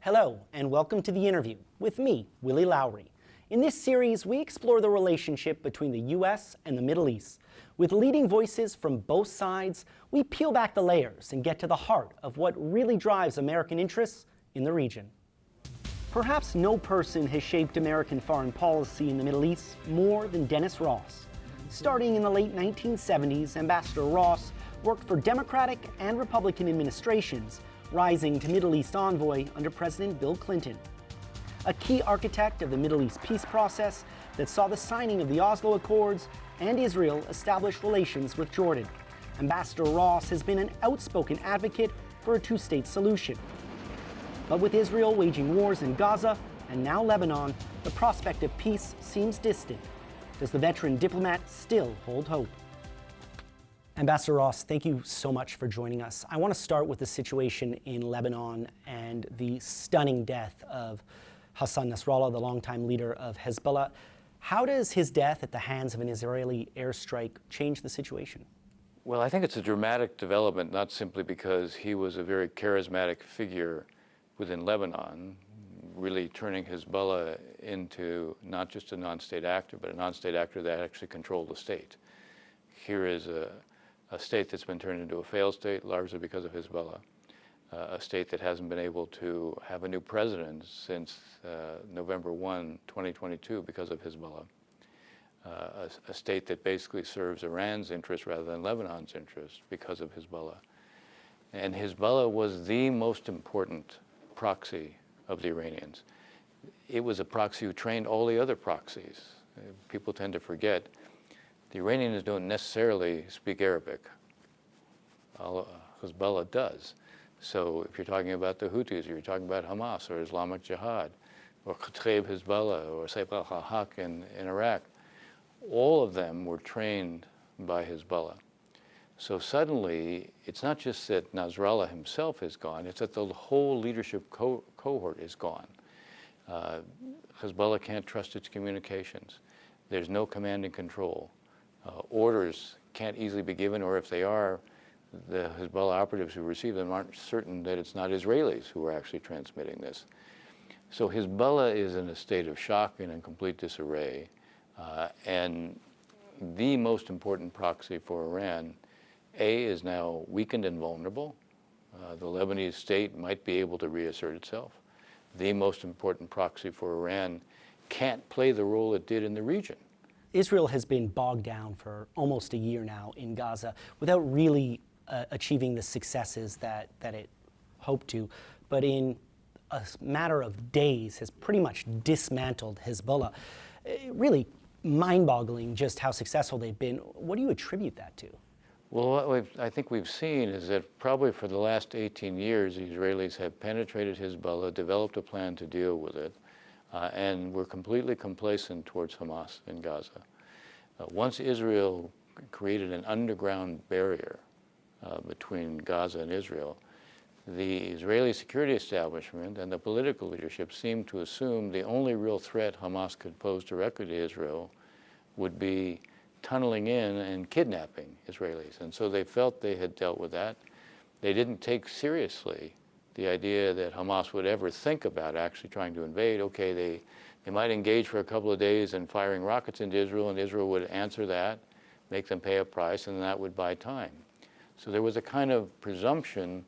Hello, and welcome to The Interview with me, Willie Lowry. In this series, we explore the relationship between the U.S. and the Middle East. With leading voices from both sides, we peel back the layers and get to the heart of what really drives American interests in the region. Perhaps no person has shaped American foreign policy in the Middle East more than Dennis Ross. Starting in the late 1970s, Ambassador Ross worked for Democratic and Republican administrations, rising to Middle East envoy under President Bill Clinton. A key architect of the Middle East peace process that saw the signing of the Oslo Accords and Israel establish relations with Jordan. Ambassador Ross has been an outspoken advocate for a two-state solution. But with Israel waging wars in Gaza and now Lebanon, the prospect of peace seems distant. Does the veteran diplomat still hold hope? Ambassador Ross, thank you so much for joining us. I want to start with the situation in Lebanon and the stunning death of Hassan Nasrallah, the longtime leader of Hezbollah. How does his death at the hands of an Israeli airstrike change the situation? Well, I think it's a dramatic development, not simply because he was a very charismatic figure within Lebanon, really turning Hezbollah into not just a non-state actor, but a non-state actor that actually controlled the state. Here is a state that's been turned into a failed state, largely because of Hezbollah, a state that hasn't been able to have a new president since November 1, 2022 because of Hezbollah, a state that basically serves Iran's interest rather than Lebanon's interest because of Hezbollah. And Hezbollah was the most important proxy of the Iranians. It was a proxy who trained all the other proxies. People tend to forget the Iranians don't necessarily speak Arabic. Hezbollah does. So if you're talking about the Houthis, or you're talking about Hamas or Islamic Jihad or Kataib Hezbollah or Saif al-Haq in Iraq, all of them were trained by Hezbollah. So suddenly, it's not just that Nasrallah himself is gone, it's that the whole leadership cohort is gone. Hezbollah can't trust its communications. There's no command and control. Orders can't easily be given, or if they are, the Hezbollah operatives who receive them aren't certain that it's not Israelis who are actually transmitting this. So Hezbollah is in a state of shock and in complete disarray. And the most important proxy for Iran, is now weakened and vulnerable. The Lebanese state might be able to reassert itself. The most important proxy for Iran can't play the role it did in the region. Israel has been bogged down for almost a year now in Gaza without really achieving the successes that it hoped to, but in a matter of days has pretty much dismantled Hezbollah. Really mind-boggling just how successful they've been. What do you attribute that to? Well, what I think we've seen is that probably for the last 18 years, the Israelis have penetrated Hezbollah, developed a plan to deal with it, and were completely complacent towards Hamas in Gaza. Once Israel created an underground barrier between Gaza and Israel, the Israeli security establishment and the political leadership seemed to assume the only real threat Hamas could pose directly to Israel would be tunneling in and kidnapping Israelis. And so they felt they had dealt with that. They didn't take seriously the idea that Hamas would ever think about actually trying to invade. Okay, they might engage for a couple of days in firing rockets into Israel, and Israel would answer that, make them pay a price, and that would buy time. So there was a kind of presumption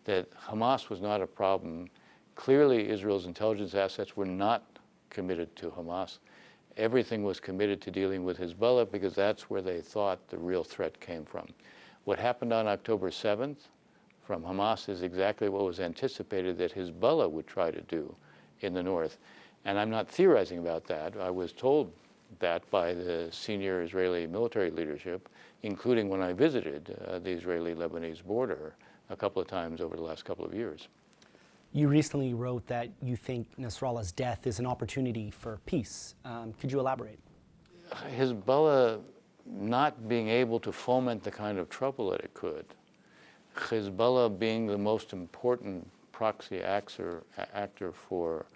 that Hamas was not a problem. Clearly, Israel's intelligence assets were not committed to Hamas. Everything was committed to dealing with Hezbollah because that's where they thought the real threat came from. What happened on October 7th from Hamas is exactly what was anticipated that Hezbollah would try to do in the north. And I'm not theorizing about that. I was told that by the senior Israeli military leadership, including when I visited the Israeli-Lebanese border a couple of times over the last couple of years. You recently wrote that you think Nasrallah's death is an opportunity for peace. Could you elaborate? Hezbollah not being able to foment the kind of trouble that it could, Hezbollah being the most important proxy actor for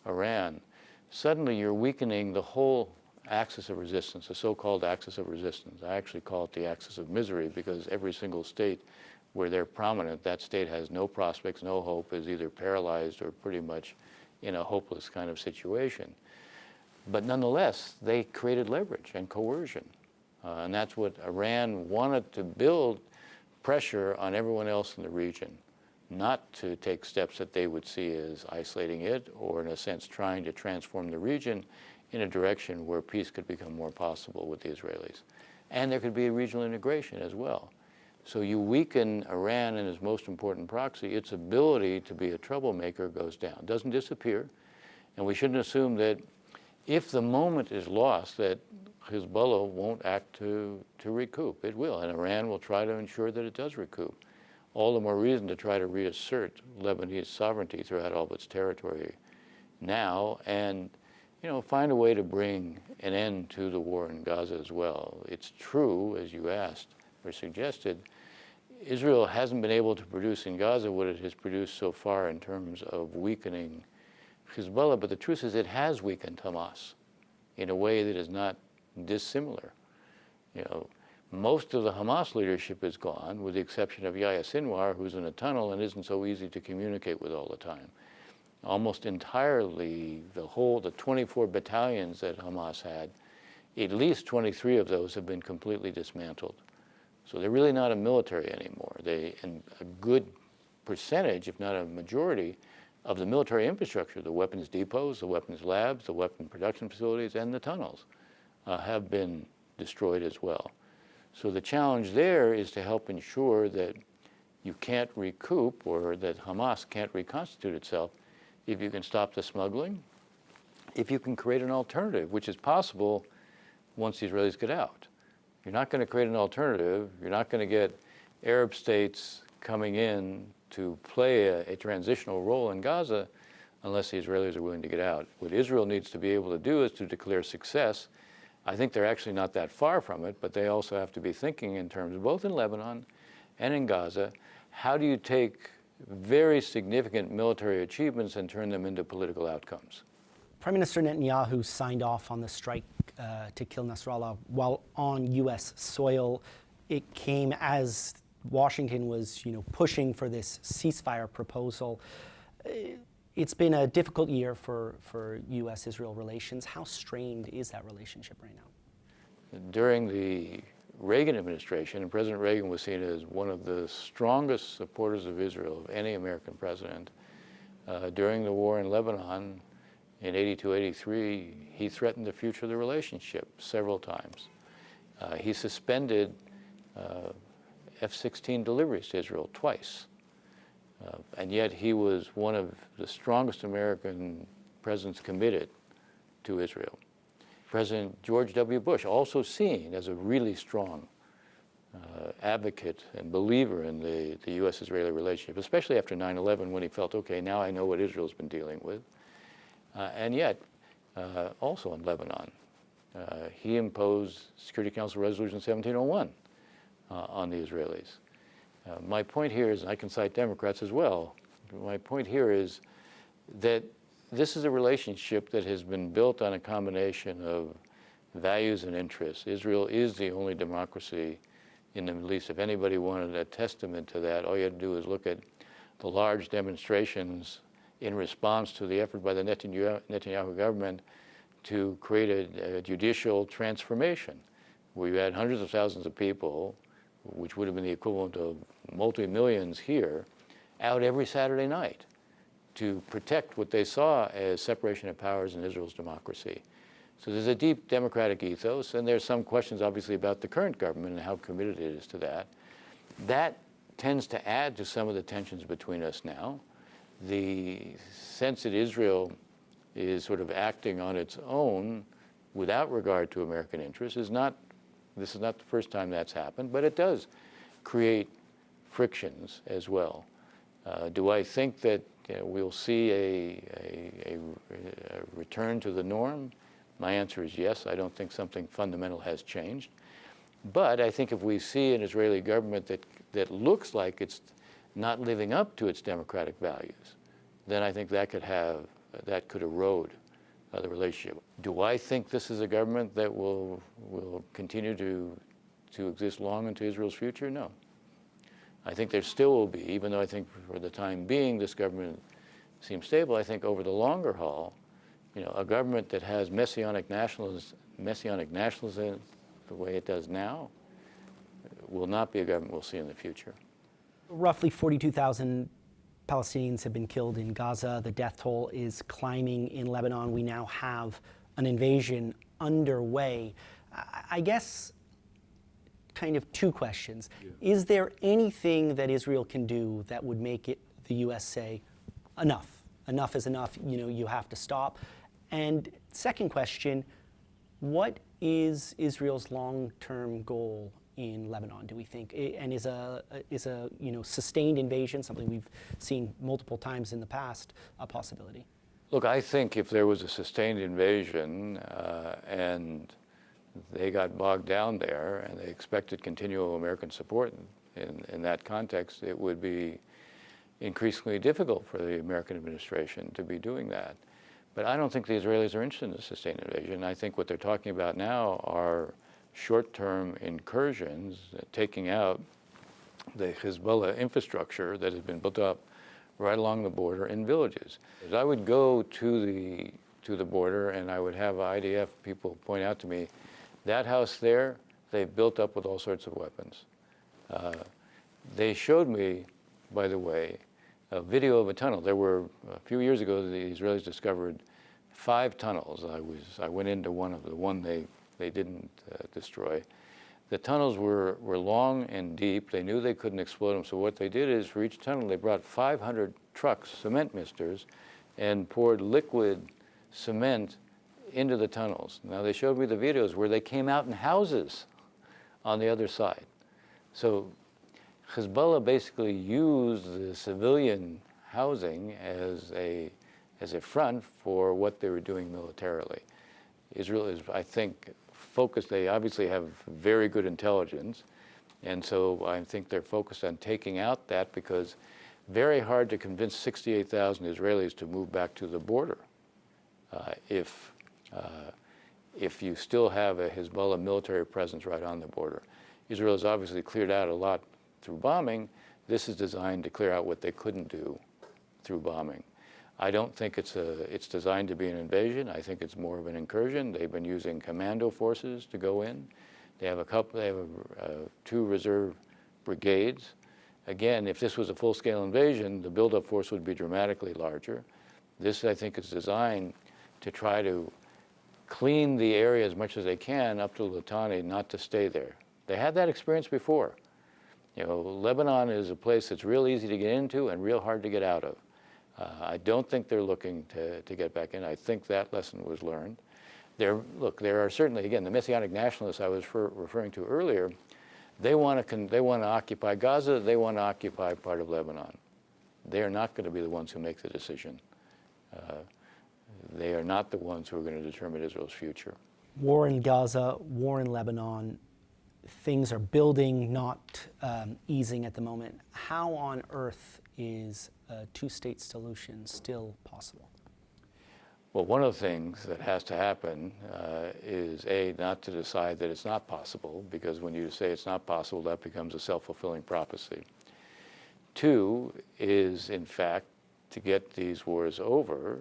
Iran, suddenly you're weakening the whole axis of resistance, the so-called axis of resistance. I actually call it the axis of misery because every single state where they're prominent, that state has no prospects, no hope, is either paralyzed or pretty much in a hopeless kind of situation. But nonetheless, they created leverage and coercion. And that's what Iran wanted, to build pressure on everyone else in the region, not to take steps that they would see as isolating it or, in a sense, trying to transform the region in a direction where peace could become more possible with the Israelis. And there could be a regional integration as well. So you weaken Iran and its most important proxy, its ability to be a troublemaker goes down. It doesn't disappear. And we shouldn't assume that if the moment is lost, that Hezbollah won't act to recoup. It will, and Iran will try to ensure that it does recoup. All the more reason to try to reassert Lebanese sovereignty throughout all of its territory now, and find a way to bring an end to the war in Gaza as well. It's true, as you asked or suggested, Israel hasn't been able to produce in Gaza what it has produced so far in terms of weakening Hezbollah, but the truth is it has weakened Hamas in a way that is not dissimilar. Most of the Hamas leadership is gone, with the exception of Yahya Sinwar, who's in a tunnel and isn't so easy to communicate with all the time. Almost entirely, the 24 battalions that Hamas had, at least 23 of those have been completely dismantled. So they're really not a military anymore. And a good percentage, if not a majority, of the military infrastructure, the weapons depots, the weapons labs, the weapon production facilities, and the tunnels have been destroyed as well. So the challenge there is to help ensure that you can't recoup, or that Hamas can't reconstitute itself, if you can stop the smuggling, if you can create an alternative, which is possible once the Israelis get out. You're not going to create an alternative. You're not going to get Arab states coming in to play a transitional role in Gaza unless the Israelis are willing to get out. What Israel needs to be able to do is to declare success. I think they're actually not that far from it, but they also have to be thinking in terms, both in Lebanon and in Gaza, how do you take very significant military achievements and turn them into political outcomes? Prime Minister Netanyahu signed off on the strike to kill Nasrallah while on U.S. soil. It came as Washington was, pushing for this ceasefire proposal. It's been a difficult year for U.S.-Israel relations. How strained is that relationship right now? During the Reagan administration, and President Reagan was seen as one of the strongest supporters of Israel of any American president. During the war in Lebanon in 82, 83, he threatened the future of the relationship several times. He suspended F-16 deliveries to Israel twice. And yet he was one of the strongest American presidents committed to Israel. President George W. Bush, also seen as a really strong advocate and believer in the U.S.-Israeli relationship, especially after 9/11, when he felt, okay, now I know what Israel's been dealing with. And yet, also in Lebanon, he imposed Security Council Resolution 1701 on the Israelis. My point here is, and I can cite Democrats as well, my point here is that this is a relationship that has been built on a combination of values and interests. Israel is the only democracy in the Middle East. If anybody wanted a testament to that, all you had to do is look at the large demonstrations in response to the effort by the Netanyahu government to create a judicial transformation, where you had hundreds of thousands of people, which would have been the equivalent of multi-millions here, out every Saturday night to protect what they saw as separation of powers in Israel's democracy. So there's a deep democratic ethos, and there's some questions, obviously, about the current government and how committed it is to that. That tends to add to some of the tensions between us now. The sense that Israel is sort of acting on its own without regard to American interests is not, this is not the first time that's happened, but it does create frictions as well. Do I think that we'll see a return to the norm? My answer is yes. I don't think something fundamental has changed. But I think if we see an Israeli government that looks like it's not living up to its democratic values, then I think that could erode the relationship. Do I think this is a government that will continue to exist long into Israel's future? No. I think there still will be, even though I think for the time being this government seems stable, I think over the longer haul, a government that has messianic nationalism the way it does now will not be a government we'll see in the future. Roughly 42,000 Palestinians have been killed in Gaza. The death toll is climbing in Lebanon. We now have an invasion underway. I guess kind of two questions. Yeah. Is there anything that Israel can do that would make the U.S. say, enough? Enough is enough, you have to stop. And second question, what is Israel's long-term goal in Lebanon, do we think? And is a sustained invasion, something we've seen multiple times in the past, a possibility? Look, I think if there was a sustained invasion and they got bogged down there and they expected continual American support in that context, it would be increasingly difficult for the American administration to be doing that. But I don't think the Israelis are interested in a sustained invasion. I think what they're talking about now are short-term incursions, taking out the Hezbollah infrastructure that has been built up right along the border in villages. I would go to the border and I would have IDF people point out to me, that house there, they've built up with all sorts of weapons. They showed me, by the way, a video of a tunnel. There were, a few years ago, the Israelis discovered 5 tunnels. I went into one they didn't destroy. The tunnels were long and deep. They knew they couldn't explode them, so what they did is for each tunnel they brought 500 trucks, cement misters, and poured liquid cement into the tunnels. Now they showed me the videos where they came out in houses on the other side. So Hezbollah basically used the civilian housing as a front for what they were doing militarily. Israel is, I think, focused. They obviously have very good intelligence, and so I think they're focused on taking out that, because very hard to convince 68,000 Israelis to move back to the border if you still have a Hezbollah military presence right on the border. Israel has obviously cleared out a lot through bombing. This is designed to clear out what they couldn't do through bombing. I don't think it's designed to be an invasion. I think it's more of an incursion. They've been using commando forces to go in. They have 2 reserve brigades. Again, if this was a full-scale invasion, the buildup force would be dramatically larger. This, I think, is designed to try to clean the area as much as they can up to Litani, not to stay there. They had that experience before. Lebanon is a place that's real easy to get into and real hard to get out of. I don't think they're looking to get back in. I think that lesson was learned. There are certainly, again, the Messianic nationalists I was referring to earlier. They want to occupy Gaza. They want to occupy part of Lebanon. They are not going to be the ones who make the decision. They are not the ones who are going to determine Israel's future. War in Gaza, war in Lebanon. Things are building, not easing at the moment. How on earth is a 2-state solution still possible? Well, one of the things that has to happen is, A, not to decide that it's not possible, because when you say it's not possible, that becomes a self-fulfilling prophecy. 2 is, in fact, to get these wars over,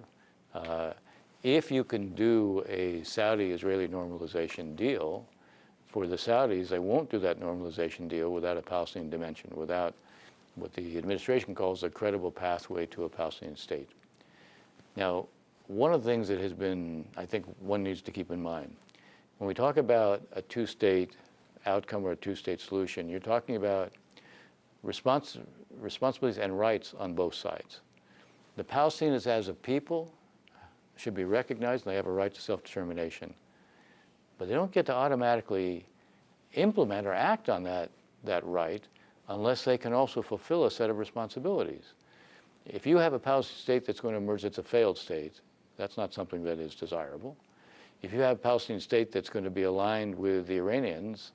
if you can do a Saudi-Israeli normalization deal, for the Saudis, they won't do that normalization deal without a Palestinian dimension, without what the administration calls a credible pathway to a Palestinian state. Now, one of the things that has been, I think one needs to keep in mind, when we talk about a 2-state outcome or a 2-state solution, you're talking about responsibilities and rights on both sides. The Palestinians as a people should be recognized, and they have a right to self-determination. But they don't get to automatically implement or act on that right unless they can also fulfill a set of responsibilities. If you have a Palestinian state that's going to emerge that's a failed state, that's not something that is desirable. If you have a Palestinian state that's going to be aligned with the Iranians,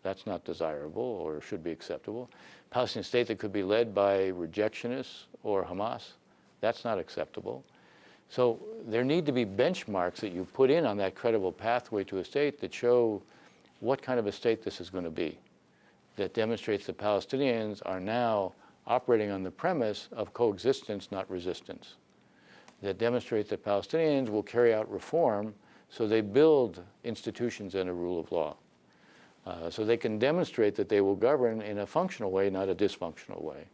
that's not desirable or should be acceptable. Palestinian state that could be led by rejectionists or Hamas, that's not acceptable. So there need to be benchmarks that you put in on that credible pathway to a state that show what kind of a state this is going to be. that demonstrates the Palestinians are now operating on the premise of coexistence, not resistance. That demonstrates that Palestinians will carry out reform, so they build institutions and a rule of law. So they can demonstrate that they will govern in a functional way, not a dysfunctional way.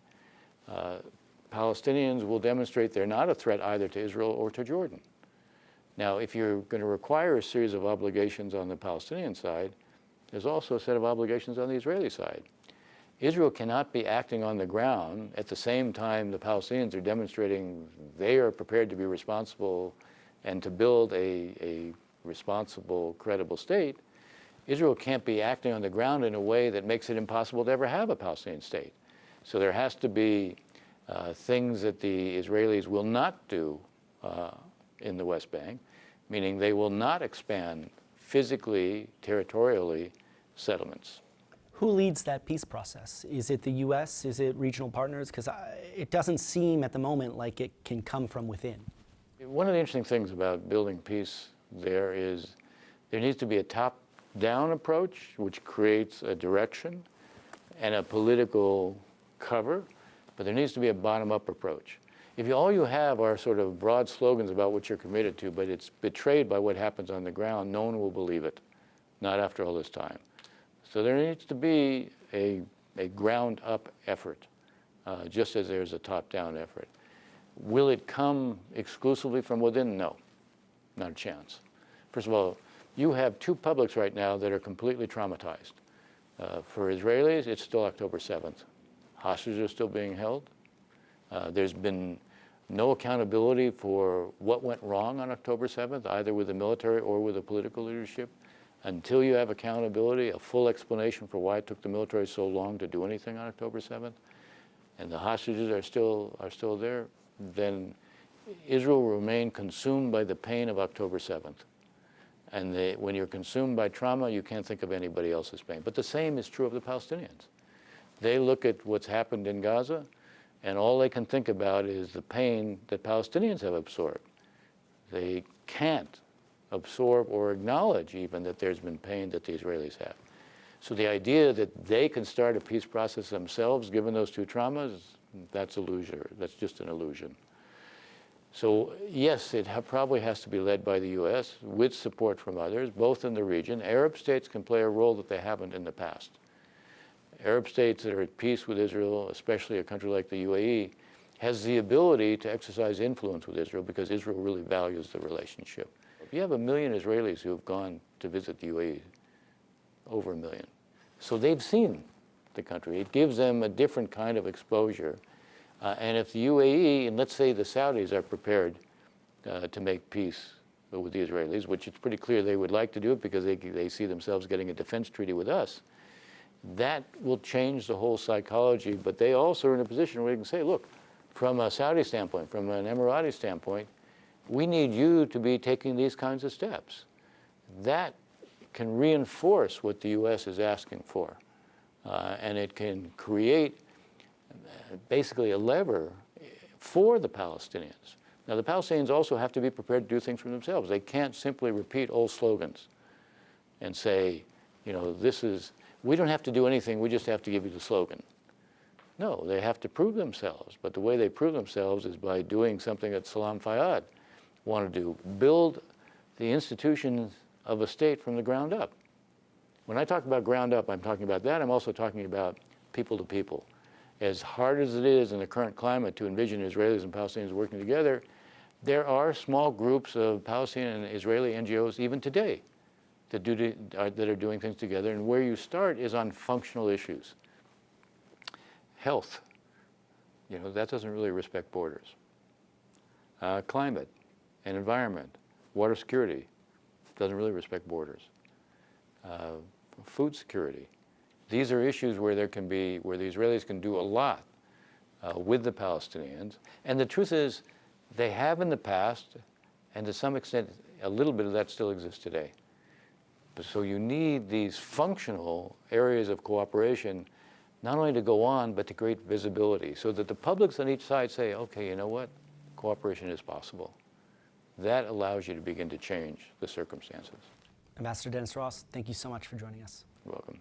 Palestinians will demonstrate they're not a threat either to Israel or to Jordan. Now, if you're going to require a series of obligations on the Palestinian side, there's also a set of obligations on the Israeli side. Israel cannot be acting on the ground at the same time the Palestinians are demonstrating they are prepared to be responsible and to build a responsible, credible state. Israel can't be acting on the ground in a way that makes it impossible to ever have a Palestinian state. So there has to be things that the Israelis will not do in the West Bank, meaning they will not expand physically, territorially, settlements. Who leads that peace process? Is it the U.S.? Is it regional partners? Because it doesn't seem at the moment like it can come from within. One of the interesting things about building peace there is there needs to be a top-down approach, which creates a direction and a political cover, but there needs to be a bottom-up approach. If all you have are sort of broad slogans about what you're committed to, but it's betrayed by what happens on the ground, no one will believe it, not after all this time. So there needs to be a ground-up effort, just as there's a top-down effort. Will it come exclusively from within? No, not a chance. First of all, you have two publics right now that are completely traumatized. For Israelis, it's still October 7th. Hostages are still being held. There's been no accountability for what went wrong on October 7th, either with the military or with the political leadership. Until you have accountability, a full explanation for why it took the military so long to do anything on October 7th, and the hostages are still there, then Israel will remain consumed by the pain of October 7th. And when you're consumed by trauma, you can't think of anybody else's pain. But the same is true of the Palestinians. They look at what's happened in Gaza, and all they can think about is the pain that Palestinians have absorbed. They can't absorb or acknowledge even that there's been pain that the Israelis have. So the idea that they can start a peace process themselves, given those two traumas, that's illusory. That's just an illusion. So yes, it probably has to be led by the U.S. with support from others, both in the region. Arab states can play a role that they haven't in the past. Arab states that are at peace with Israel, especially a country like the UAE, has the ability to exercise influence with Israel because Israel really values the relationship. You have 1 million Israelis who have gone to visit the UAE, over 1 million. So they've seen the country. It gives them a different kind of exposure. And if the UAE, and let's say the Saudis are prepared to make peace with the Israelis, which it's pretty clear they would like to do it because they see themselves getting a defense treaty with us, that will change the whole psychology. But they also are in a position where they can say, look, from a Saudi standpoint, from an Emirati standpoint, we need you to be taking these kinds of steps. That can reinforce what the U.S. is asking for. And it can create basically a lever for the Palestinians. Now, the Palestinians also have to be prepared to do things for themselves. They can't simply repeat old slogans and say, you know, we don't have to do anything, we just have to give you the slogan. No, they have to prove themselves. But the way they prove themselves is by doing something that Salam Fayyad wanted to do, build the institutions of a state from the ground up. When I talk about ground up, I'm talking about that. I'm also talking about people to people. As hard as it is in the current climate to envision Israelis and Palestinians working together, there are small groups of Palestinian and Israeli NGOs even today that are doing things together. And where you start is on functional issues. Health, you know, that doesn't really respect borders. Climate and environment, water security, doesn't really respect borders. Food security. These are issues where the Israelis can do a lot with the Palestinians. And the truth is, they have in the past, and to some extent, a little bit of that still exists today. So you need these functional areas of cooperation, not only to go on, but to create visibility, so that the publics on each side say, okay, you know what? Cooperation is possible. That allows you to begin to change the circumstances. Ambassador Dennis Ross, thank you so much for joining us. You're welcome.